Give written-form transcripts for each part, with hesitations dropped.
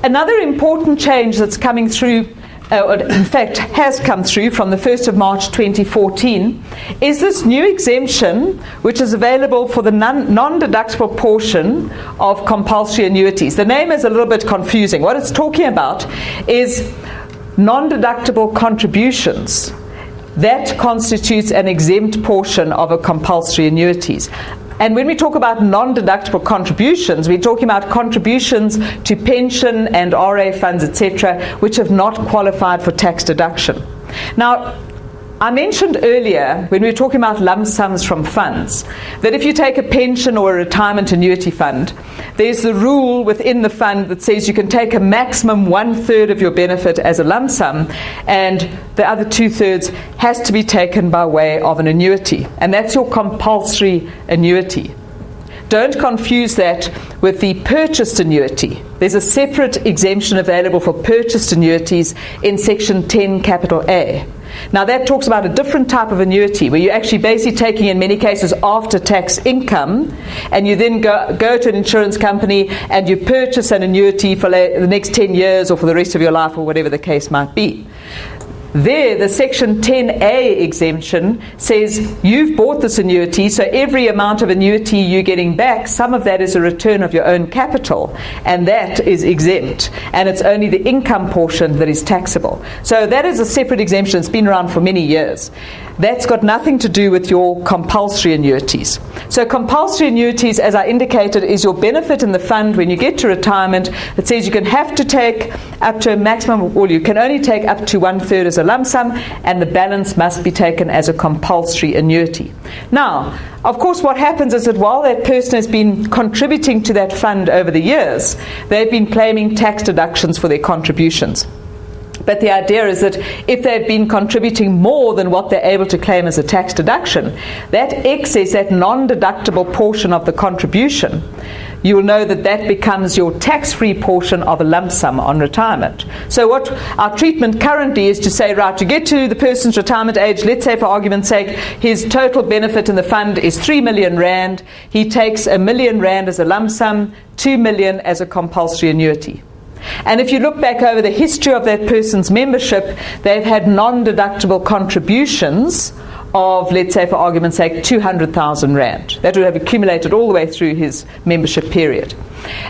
Another important change that's coming through, in fact has come through from the 1st of March 2014, is this new exemption which is available for the non-deductible portion of compulsory annuities. The name is a little bit confusing. What it's talking about is non-deductible contributions. That constitutes an exempt portion of a compulsory annuities. And when we talk about non-deductible contributions, we're talking about contributions to pension and RA funds, etc., which have not qualified for tax deduction. Now, I mentioned earlier, when we were talking about lump sums from funds, that if you take a pension or a retirement annuity fund, there's the rule within the fund that says you can take a maximum 1/3 of your benefit as a lump sum, and the other 2/3 has to be taken by way of an annuity. And that's your compulsory annuity. Don't confuse that with the purchased annuity. There's a separate exemption available for purchased annuities in Section 10 capital A. Now that talks about a different type of annuity where you're actually basically taking, in many cases, after-tax income, and you then go to an insurance company and you purchase an annuity for the next 10 years or for the rest of your life or whatever the case might be. There, the Section 10A exemption says you've bought this annuity, so every amount of annuity you're getting back, some of that is a return of your own capital, and that is exempt, and it's only the income portion that is taxable. So that is a separate exemption. It's been around for many years. That's got nothing to do with your compulsory annuities. So compulsory annuities, as I indicated, is your benefit in the fund when you get to retirement. It says you can have to take up to a maximum, or you can only take up to 1/3 as a lump sum, and the balance must be taken as a compulsory annuity. Now, of course, what happens is that while that person has been contributing to that fund over the years, they've been claiming tax deductions for their contributions. But the idea is that if they've been contributing more than what they're able to claim as a tax deduction, that excess, that non-deductible portion of the contribution, you will know that that becomes your tax-free portion of a lump sum on retirement. So what our treatment currently is to say, right, you get to the person's retirement age, let's say for argument's sake, his total benefit in the fund is 3 million rand. He takes 1 million rand as a lump sum, 2 million as a compulsory annuity. And if you look back over the history of that person's membership, they've had non-deductible contributions of, let's say for argument's sake, 200,000 rand. That would have accumulated all the way through his membership period.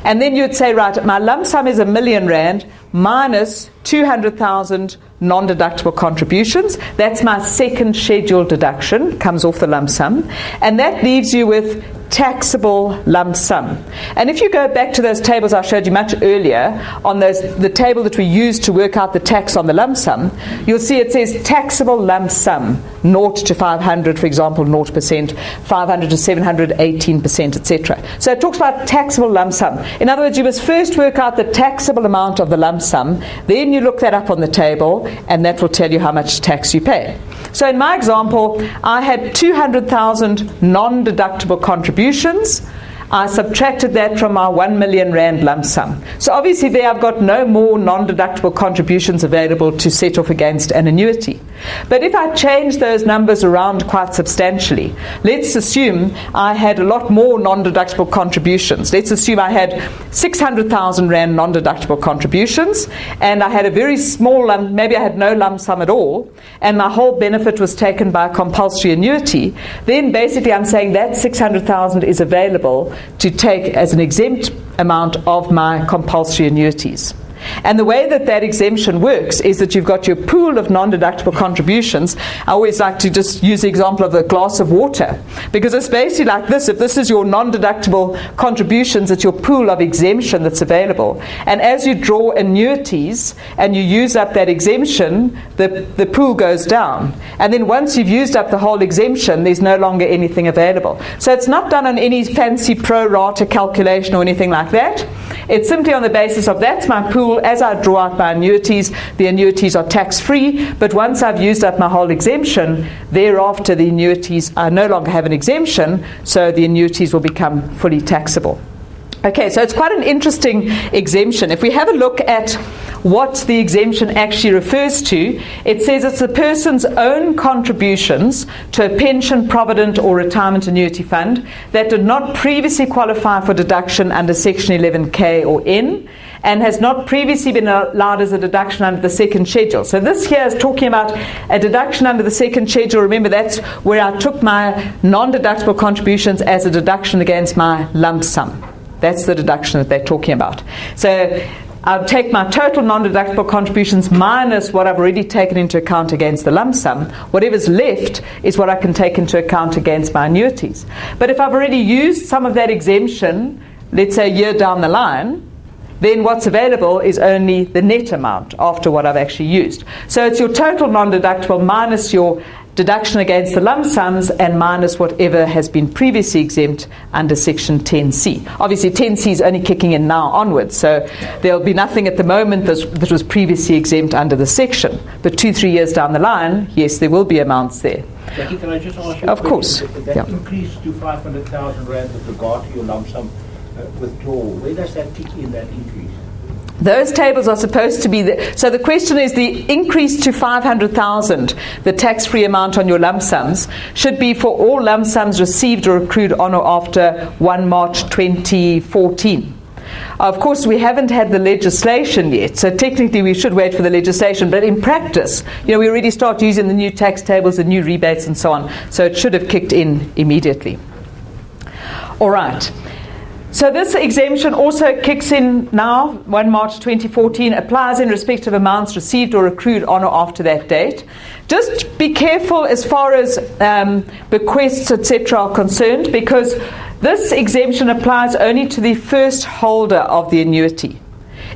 And then you'd say, right, my lump sum is 1 million rand minus 200,000 non-deductible contributions. That's my second scheduled deduction, comes off the lump sum. And that leaves you with taxable lump sum. And if you go back to those tables I showed you much earlier, on the table that we used to work out the tax on the lump sum, you'll see it says taxable lump sum, 0 to 500, for example, 0%, 500 to 700, 18%, etc. So it talks about taxable lump sum. In other words, you must first work out the taxable amount of the lump sum, then you look that up on the table, and that will tell you how much tax you pay. So in my example, I had 200,000 non-deductible contributions. I subtracted that from my 1 million rand lump sum. So obviously there I've got no more non-deductible contributions available to set off against an annuity. But if I change those numbers around quite substantially, let's assume I had a lot more non-deductible contributions. Let's assume I had 600,000 rand non-deductible contributions, and I had a very small lump, maybe I had no lump sum at all, and my whole benefit was taken by a compulsory annuity. Then basically I'm saying that 600,000 is available to take as an exempt amount of my compulsory annuities. And the way that that exemption works is that you've got your pool of non-deductible contributions. I always like to just use the example of a glass of water, because it's basically like this. If this is your non-deductible contributions, it's your pool of exemption that's available. And as you draw annuities and you use up that exemption, the pool goes down. And then once you've used up the whole exemption, there's no longer anything available. So it's not done on any fancy pro rata calculation or anything like that. It's simply on the basis of that's my pool. As I draw out my annuities, the annuities are tax-free, but once I've used up my whole exemption, thereafter the annuities, I no longer have an exemption, so the annuities will become fully taxable. Okay, so it's quite an interesting exemption. If we have a look at what the exemption actually refers to, it says it's the person's own contributions to a pension, provident or retirement annuity fund that did not previously qualify for deduction under Section 11K or N and has not previously been allowed as a deduction under the second schedule. So this here is talking about a deduction under the second schedule. Remember, that's where I took my non-deductible contributions as a deduction against my lump sum. That's the deduction that they're talking about. So I'll take my total non-deductible contributions minus what I've already taken into account against the lump sum. Whatever's left is what I can take into account against my annuities. But if I've already used some of that exemption, let's say a year down the line, then what's available is only the net amount after what I've actually used. So it's your total non-deductible minus your deduction against the lump sums and minus whatever has been previously exempt under Section 10C. Obviously 10C is only kicking in now onwards, so there'll be nothing at the moment that was previously exempt under the section. But 2-3 years down the line, yes, there will be amounts there. Jackie, can I just ask you Of course. That increase to 500,000 rand with regard to your lump sum withdrawal, where does that kick in, that increase? Those tables are supposed to be so the question is the increase to 500,000, the tax-free amount on your lump sums, should be for all lump sums received or accrued on or after 1 March 2014. Of course, we haven't had the legislation yet, so technically we should wait for the legislation, but in practice, we already start using the new tax tables, the new rebates and so on, so it should have kicked in immediately. All right. So this exemption also kicks in now, 1 March 2014, applies in respect of amounts received or accrued on or after that date. Just be careful as far as bequests, etc. are concerned, because this exemption applies only to the first holder of the annuity.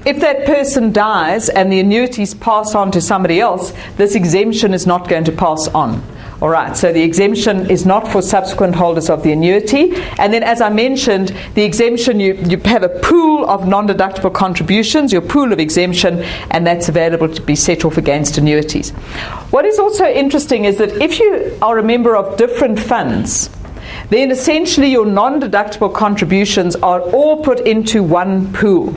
If that person dies and the annuities pass on to somebody else, this exemption is not going to pass on. All right, so the exemption is not for subsequent holders of the annuity. And then, as I mentioned, the exemption, you have a pool of non-deductible contributions, your pool of exemption, and that's available to be set off against annuities. What is also interesting is that if you are a member of different funds, then essentially your non-deductible contributions are all put into one pool.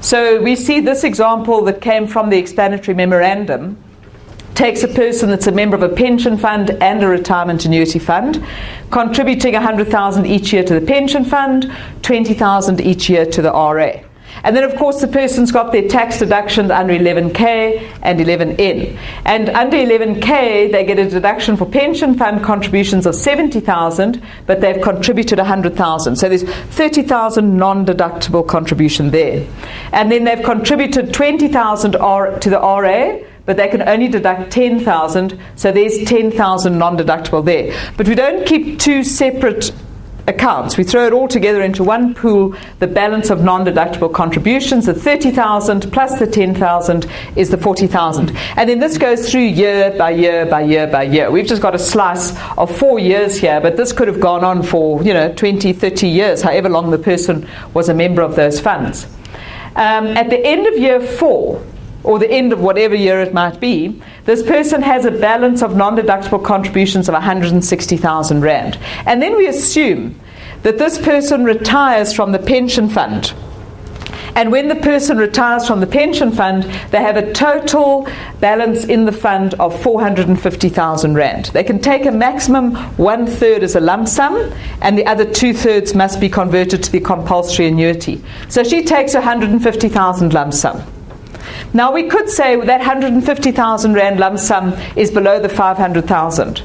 So we see this example that came from the explanatory memorandum. Takes a person that's a member of a pension fund and a retirement annuity fund, contributing 100,000 each year to the pension fund, 20,000 each year to the RA. And then, of course, the person's got their tax deductions under 11K and 11N. And under 11K, they get a deduction for pension fund contributions of 70,000, but they've contributed 100,000. So there's 30,000 non-deductible contribution there. And then they've contributed 20,000 to the RA, but they can only deduct 10,000, so there's 10,000 non-deductible there. But we don't keep two separate accounts. We throw it all together into one pool, the balance of non-deductible contributions, the 30,000 plus the 10,000 is the 40,000. And then this goes through year by year by year by year. We've just got a slice of 4 years here, but this could have gone on for 20, 30 years, however long the person was a member of those funds. At the end of year 4, or the end of whatever year it might be, this person has a balance of non-deductible contributions of 160,000 rand. And then we assume that this person retires from the pension fund. And when the person retires from the pension fund, they have a total balance in the fund of 450,000 rand. They can take a maximum 1/3 as a lump sum, and the other 2/3 must be converted to the compulsory annuity. So she takes 150,000 lump sum. Now we could say that 150,000 rand lump sum is below the 500,000.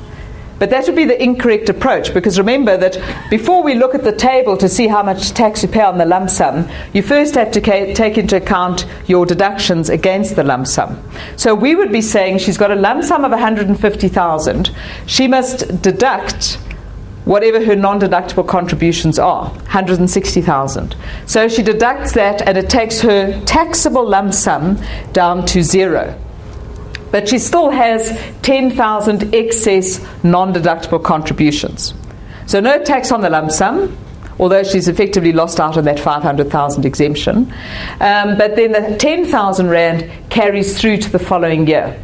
But that would be the incorrect approach, because remember that before we look at the table to see how much tax you pay on the lump sum, you first have to take into account your deductions against the lump sum. So we would be saying she's got a lump sum of 150,000. She must deduct whatever her non-deductible contributions are, 160,000. So she deducts that, and it takes her taxable lump sum down to 0. But she still has 10,000 excess non-deductible contributions. So no tax on the lump sum, although she's effectively lost out on that 500,000 exemption. But then the 10,000 rand carries through to the following year.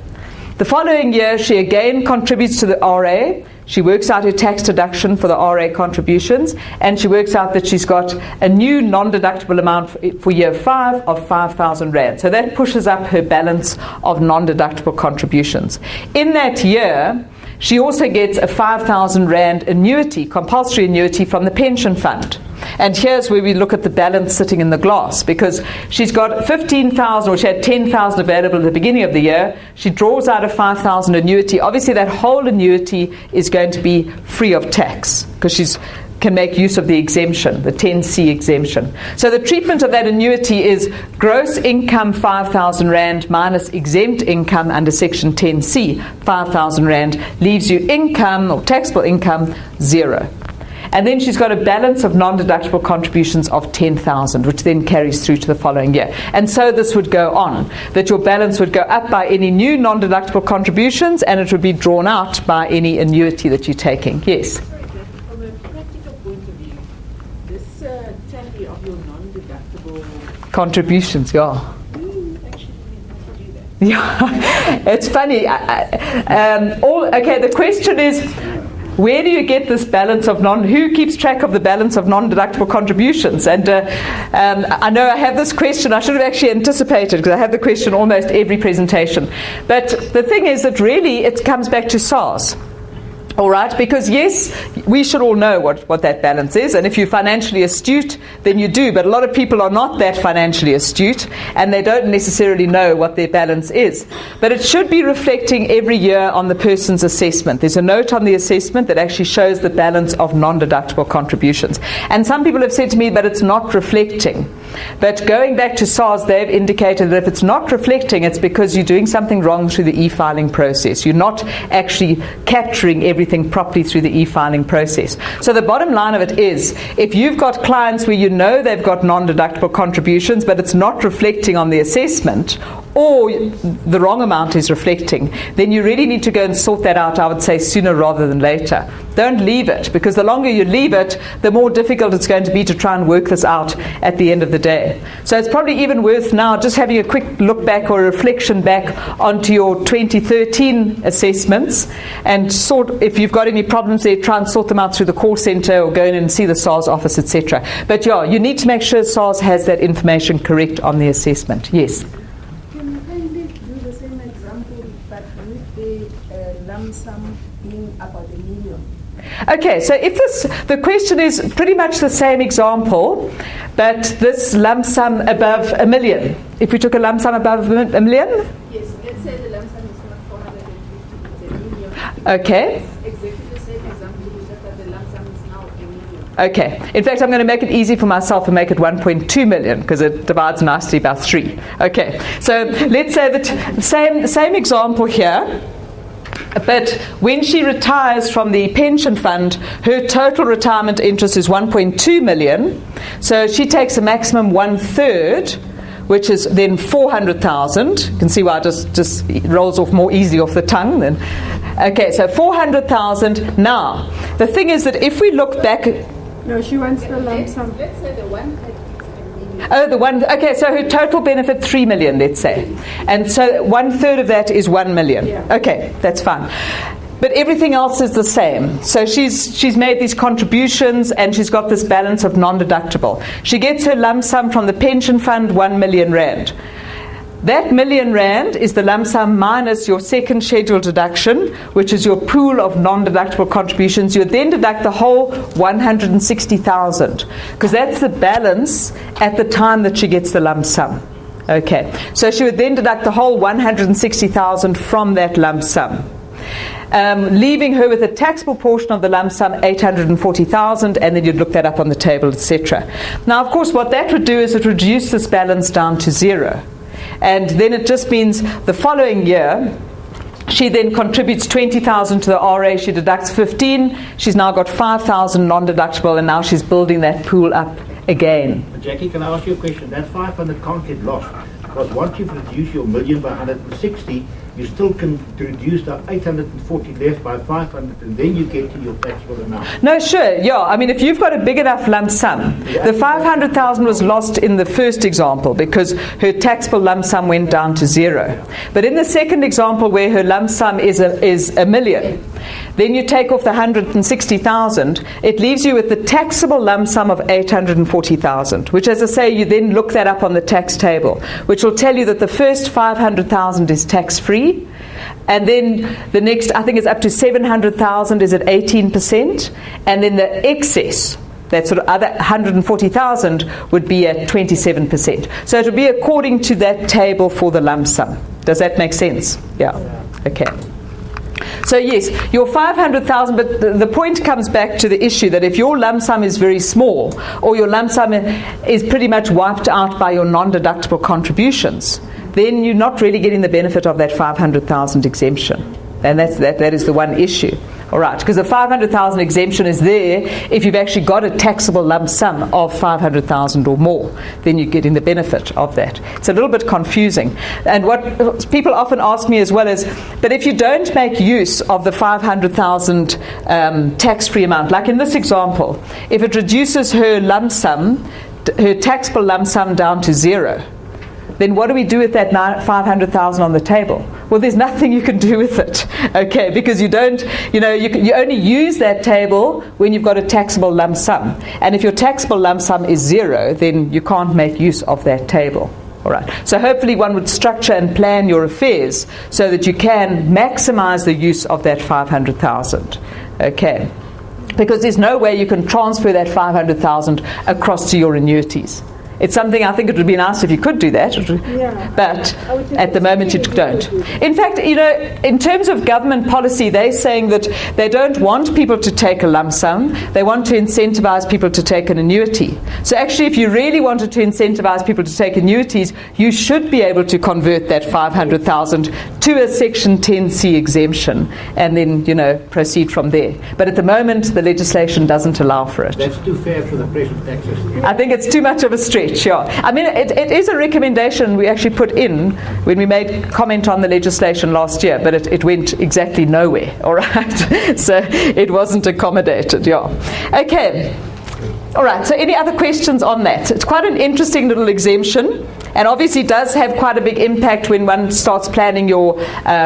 The following year, she again contributes to the RA. She works out her tax deduction for the RA contributions, and she works out that she's got a new non-deductible amount for year 5 of 5,000 Rand. So that pushes up her balance of non-deductible contributions. In that year, she also gets a 5,000 Rand annuity, compulsory annuity from the pension fund. And here's where we look at the balance sitting in the glass, because she's got 15,000, or she had 10,000 available at the beginning of the year. She draws out a 5,000 annuity. Obviously, that whole annuity is going to be free of tax, because she's can make use of the exemption, the 10C exemption. So the treatment of that annuity is gross income 5,000 Rand minus exempt income under section 10C, 5,000 Rand, leaves you income or taxable income 0. And then she's got a balance of non-deductible contributions of 10,000, which then carries through to the following year. And so this would go on, that your balance would go up by any new non-deductible contributions, and it would be drawn out by any annuity that you're taking. Yes? Sorry, Jackie, from a practical point of view, this tally of your non-deductible Contributions, yeah. actually not to do that. Yeah, it's funny. Okay, the question is, where do you get this balance of who keeps track of the balance of non-deductible contributions? And I know I have this question, I should have actually anticipated, because I have the question almost every presentation. But the thing is that really it comes back to SARS. All right, because yes, we should all know what that balance is, and if you're financially astute, then you do, but a lot of people are not that financially astute, and they don't necessarily know what their balance is. But it should be reflecting every year on the person's assessment. There's a note on the assessment that actually shows the balance of non-deductible contributions. And some people have said to me, but it's not reflecting. But going back to SARS, they've indicated that if it's not reflecting, it's because you're doing something wrong through the e-filing process. You're not actually capturing everything properly through the e-filing process. So the bottom line of it is, if you've got clients where you know they've got non-deductible contributions, but it's not reflecting on the assessment, or the wrong amount is reflecting, then you really need to go and sort that out, I would say, sooner rather than later. Don't leave it, because the longer you leave it, the more difficult it's going to be to try and work this out at the end of the day. So it's probably even worth now just having a quick look back or a reflection back onto your 2013 assessments, and if you've got any problems there, try and sort them out through the call centre or go in and see the SARS office, etc. But yeah, you need to make sure SARS has that information correct on the assessment. Yes? Can you kindly do the same example, but with the lump sum being about $1 million? Okay, so if the question is pretty much the same example, but this lump sum above $1 million. If we took a lump sum above $1 million? Yes, let's say the lump sum is not 450, it's $1 million. Okay. It's exactly the same example, it's just that the lump sum is now $1 million. Okay. In fact, I'm going to make it easy for myself and make it 1.2 million, because it divides nicely by 3. Okay. So let's say that same example here. But when she retires from the pension fund, her total retirement interest is 1.2 million. So she takes a maximum 1/3, which is then 400,000. You can see why it just rolls off more easily off the tongue then. Okay, so 400,000. Now, the thing is that if we look back at... No, she wants the lump sum. Let's say the one that is $1 million. Oh, the one. Okay, so her total benefit 3 million, let's say, and so 1/3 of that is 1 million. Yeah. Okay, that's fine. But everything else is the same. So she's made these contributions, and she's got this balance of non-deductible. She gets her lump sum from the pension fund, 1 million Rand. That R1 million is the lump sum minus your second scheduled deduction, which is your pool of non-deductible contributions. You would then deduct the whole 160,000, because that's the balance at the time that she gets the lump sum. Okay, so she would then deduct the whole 160,000 from that lump sum, leaving her with a taxable portion of the lump sum 840,000, and then you'd look that up on the table, etc. Now, of course, what that would do is it reduce this balance down to 0. And then it just means the following year, she then contributes 20,000 to the RA, she deducts 15, she's now got 5,000 non-deductible, and now she's building that pool up again. Jackie, can I ask you a question? That 500 can't get lost, because once you've reduced your million by 160, you still can reduce the 840 left by 500, and then you get to your taxable amount. No, sure, yeah. I mean, if you've got a big enough lump sum, the 500,000 was lost in the first example because her taxable lump sum went down to 0. But in the second example, where her lump sum is a million, then you take off the 160,000, it leaves you with the taxable lump sum of 840,000, which, as I say, you then look that up on the tax table, which will tell you that the first 500,000 is tax-free, and then the next, I think, is up to 700,000 is at 18%, and then the excess, that sort of other 140,000, would be at 27%. So it will be according to that table for the lump sum. Does that make sense? Yeah. Okay. So yes, your 500,000, but the point comes back to the issue that if your lump sum is very small, or your lump sum is pretty much wiped out by your non-deductible contributions, then you're not really getting the benefit of that 500,000 exemption. And that is the one issue. All right, because the 500,000 exemption is there if you've actually got a taxable lump sum of 500,000 or more, then you're getting the benefit of that. It's a little bit confusing. And what people often ask me as well is, but if you don't make use of the 500,000 tax-free amount, like in this example, if it reduces her lump sum, her taxable lump sum down to zero, then what do we do with that 500,000 on the table? Well, there's nothing you can do with it, okay, because you don't, you only use that table when you've got a taxable lump sum. And if your taxable lump sum is zero, then you can't make use of that table. All right. So hopefully one would structure and plan your affairs so that you can maximize the use of that 500,000, okay, because there's no way you can transfer that 500,000 across to your annuities. It's something I think it would be nice if you could do that, but at the moment you don't. In fact, in terms of government policy, they're saying that they don't want people to take a lump sum. They want to incentivize people to take an annuity. So actually, if you really wanted to incentivize people to take annuities, you should be able to convert that 500,000 to a Section 10C exemption and then, proceed from there. But at the moment, the legislation doesn't allow for it. That's too fair for the present tax system. I think it's too much of a stretch. Sure. I mean, it is a recommendation we actually put in when we made comment on the legislation last year, but it went exactly nowhere, all right? So it wasn't accommodated, yeah. Okay. All right, so any other questions on that? It's quite an interesting little exemption, and obviously does have quite a big impact when one starts planning your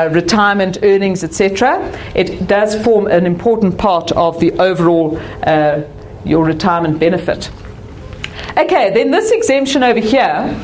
retirement earnings, etc. It does form an important part of the overall your retirement benefit. Okay, then this exemption over here,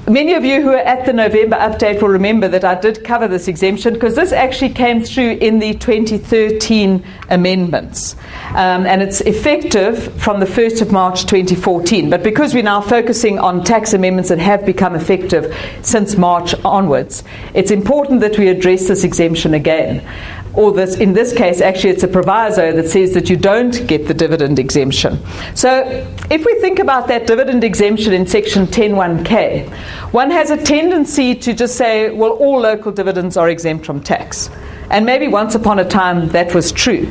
many of you who are at the November update will remember that I did cover this exemption because this actually came through in the 2013 amendments. And it's effective from the 1st of March 2014. But because we're now focusing on tax amendments that have become effective since March onwards, it's important that we address this exemption again. Or in this case, actually, it's a proviso that says that you don't get the dividend exemption. So if we think about that dividend exemption in Section 10(1)(k), one has a tendency to just say, well, all local dividends are exempt from tax. And maybe once upon a time that was true.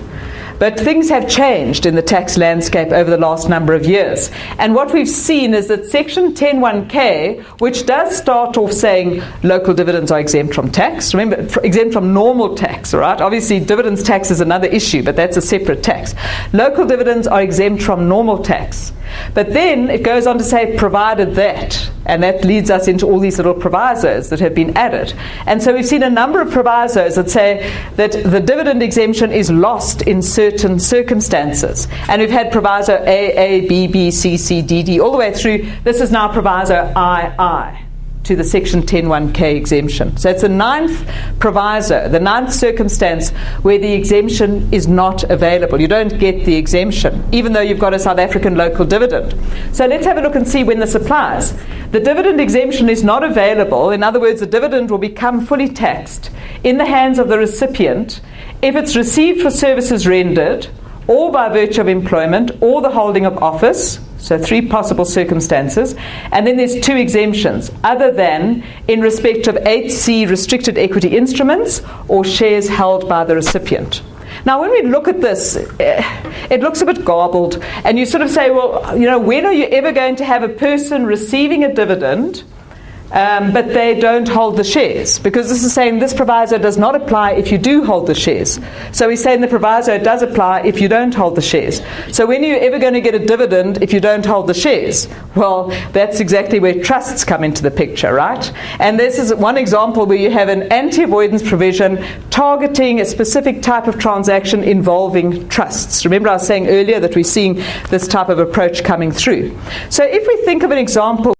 But things have changed in the tax landscape over the last number of years. And what we've seen is that Section 10(1)(k), which does start off saying local dividends are exempt from tax. Remember, exempt from normal tax, all right? Obviously, dividends tax is another issue, but that's a separate tax. Local dividends are exempt from normal tax. But then it goes on to say, provided that, and that leads us into all these little provisos that have been added. And so we've seen a number of provisos that say that the dividend exemption is lost in certain circumstances. And we've had proviso A, B, B, C, C, D, D, all the way through. This is now proviso I to the Section 10(1)(k) exemption. So it's the ninth proviso, the ninth circumstance where the exemption is not available. You don't get the exemption, even though you've got a South African local dividend. So let's have a look and see when this applies. The dividend exemption is not available. In other words, the dividend will become fully taxed in the hands of the recipient if it's received for services rendered, or by virtue of employment, or the holding of office. So 3 possible circumstances. And then there's 2 exemptions, other than in respect of 8C restricted equity instruments or shares held by the recipient. Now, when we look at this, it looks a bit garbled. And you sort of say, well, when are you ever going to have a person receiving a dividend but they don't hold the shares, because this is saying this proviso does not apply if you do hold the shares. So he's saying the proviso does apply if you don't hold the shares. So when are you ever going to get a dividend if you don't hold the shares? Well, that's exactly where trusts come into the picture, right? And this is one example where you have an anti-avoidance provision targeting a specific type of transaction involving trusts. Remember I was saying earlier that we're seeing this type of approach coming through. So if we think of an example